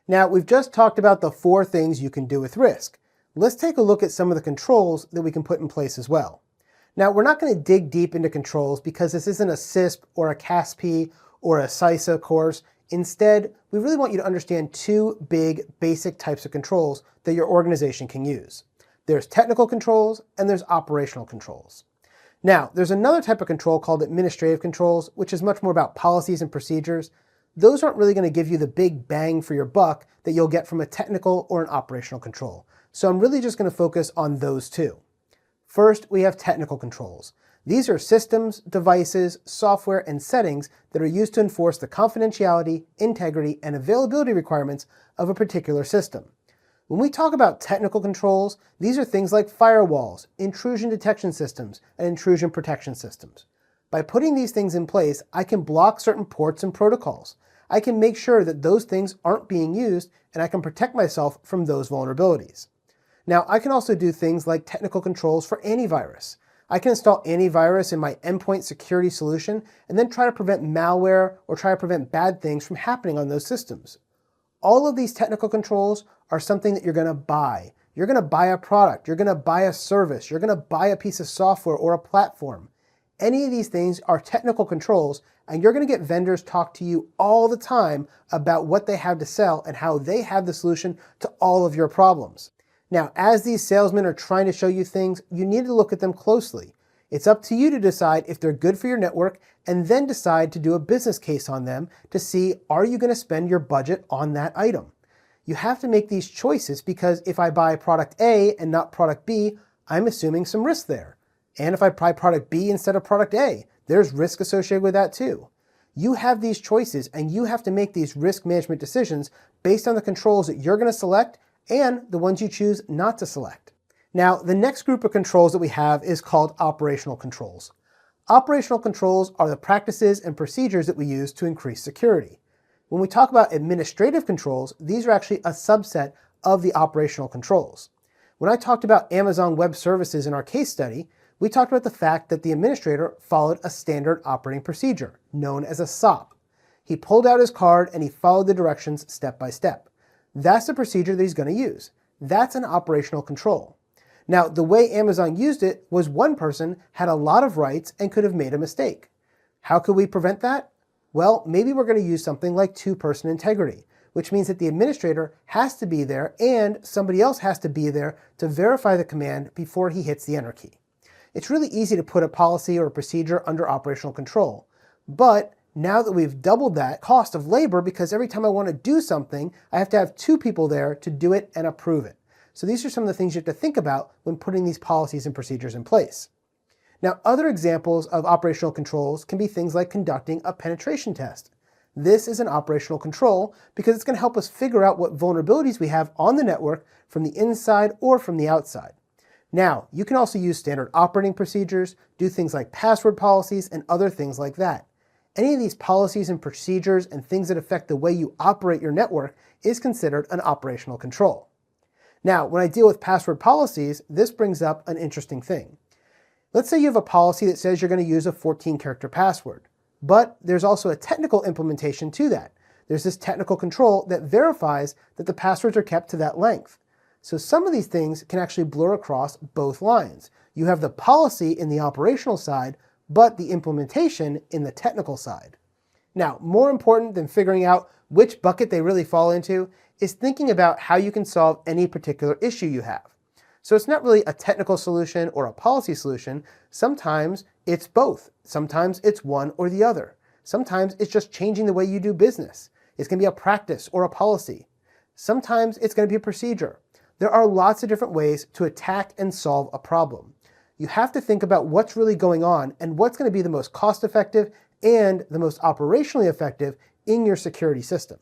Now, we've just talked about the 4 things you can do with risk. Let's take a look at some of the controls that we can put in place as well. Now, we're not going to dig deep into controls because this isn't a CISP or a CASP or a CISA course. Instead, we really want you to understand 2 big basic types of controls that your organization can use. There's technical controls and there's operational controls. Now, there's another type of control called administrative controls, which is much more about policies and procedures. Those aren't really going to give you the big bang for your buck that you'll get from a technical or an operational control. So I'm really just going to focus on those 2. First, we have technical controls. These are systems, devices, software, and settings that are used to enforce the confidentiality, integrity, and availability requirements of a particular system. When we talk about technical controls, these are things like firewalls, intrusion detection systems, and intrusion protection systems. By putting these things in place, I can block certain ports and protocols. I can make sure that those things aren't being used, and I can protect myself from those vulnerabilities. Now, I can also do things like technical controls for antivirus. I can install antivirus in my endpoint security solution and then try to prevent malware or try to prevent bad things from happening on those systems. All of these technical controls are something that you're going to buy. You're going to buy a product, you're going to buy a service, you're going to buy a piece of software or a platform. Any of these things are technical controls, and you're going to get vendors talk to you all the time about what they have to sell and how they have the solution to all of your problems. Now, as these salesmen are trying to show you things, you need to look at them closely. It's up to you to decide if they're good for your network and then decide to do a business case on them to see, are you going to spend your budget on that item? You have to make these choices because if I buy product A and not product B, I'm assuming some risk there. And if I buy product B instead of product A, there's risk associated with that too. You have these choices and you have to make these risk management decisions based on the controls that you're going to select and the ones you choose not to select. Now, the next group of controls that we have is called operational controls. Operational controls are the practices and procedures that we use to increase security. When we talk about administrative controls, these are actually a subset of the operational controls. When I talked about Amazon Web Services in our case study, we talked about the fact that the administrator followed a standard operating procedure, known as a SOP. He pulled out his card and he followed the directions step by step. That's the procedure that he's going to use. That's an operational control. Now, the way Amazon used it was one person had a lot of rights and could have made a mistake. How could we prevent that? Well, maybe we're going to use something like 2-person integrity, which means that the administrator has to be there and somebody else has to be there to verify the command before he hits the enter key. It's really easy to put a policy or a procedure under operational control, but now that we've doubled that cost of labor, because every time I want to do something, I have to have 2 people there to do it and approve it. So these are some of the things you have to think about when putting these policies and procedures in place. Now, other examples of operational controls can be things like conducting a penetration test. This is an operational control because it's going to help us figure out what vulnerabilities we have on the network from the inside or from the outside. Now, you can also use standard operating procedures, do things like password policies, and other things like that. Any of these policies and procedures and things that affect the way you operate your network is considered an operational control. Now, when I deal with password policies, this brings up an interesting thing. Let's say you have a policy that says you're going to use a 14-character password, but there's also a technical implementation to that. There's this technical control that verifies that the passwords are kept to that length. So some of these things can actually blur across both lines. You have the policy in the operational side, but the implementation in the technical side. Now, more important than figuring out which bucket they really fall into is thinking about how you can solve any particular issue you have. So it's not really a technical solution or a policy solution. Sometimes it's both. Sometimes it's one or the other. Sometimes it's just changing the way you do business. It's going to be a practice or a policy. Sometimes it's going to be a procedure. There are lots of different ways to attack and solve a problem. You have to think about what's really going on and what's going to be the most cost-effective and the most operationally effective in your security system.